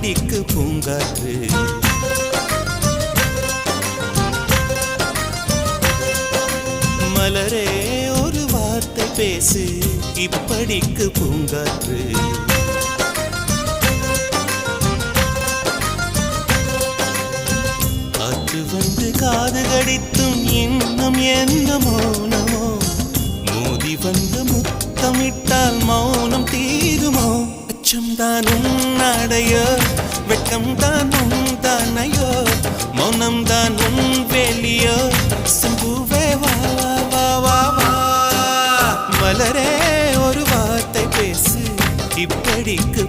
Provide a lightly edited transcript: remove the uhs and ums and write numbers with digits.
இப்படிக்கு பூங்காற்று மலரே ஒரு வார்த்தை பேசு இப்படிக்கு பூங்காற்று காற்று வந்து காது கடித்தும் இன்னும் என்ன மௌனமோ மோதி வந்து முத்தமிட்டால் மௌனம் தீருமோ அச்சம் தான் உன்னாடையோ வெட்கம் தான் உன் தானையோ மௌனம் தான் உன் வேலியோ சம்புவே வா வா வா வா மலரே ஒரு வார்த்தை பேசு இப்படிக்கு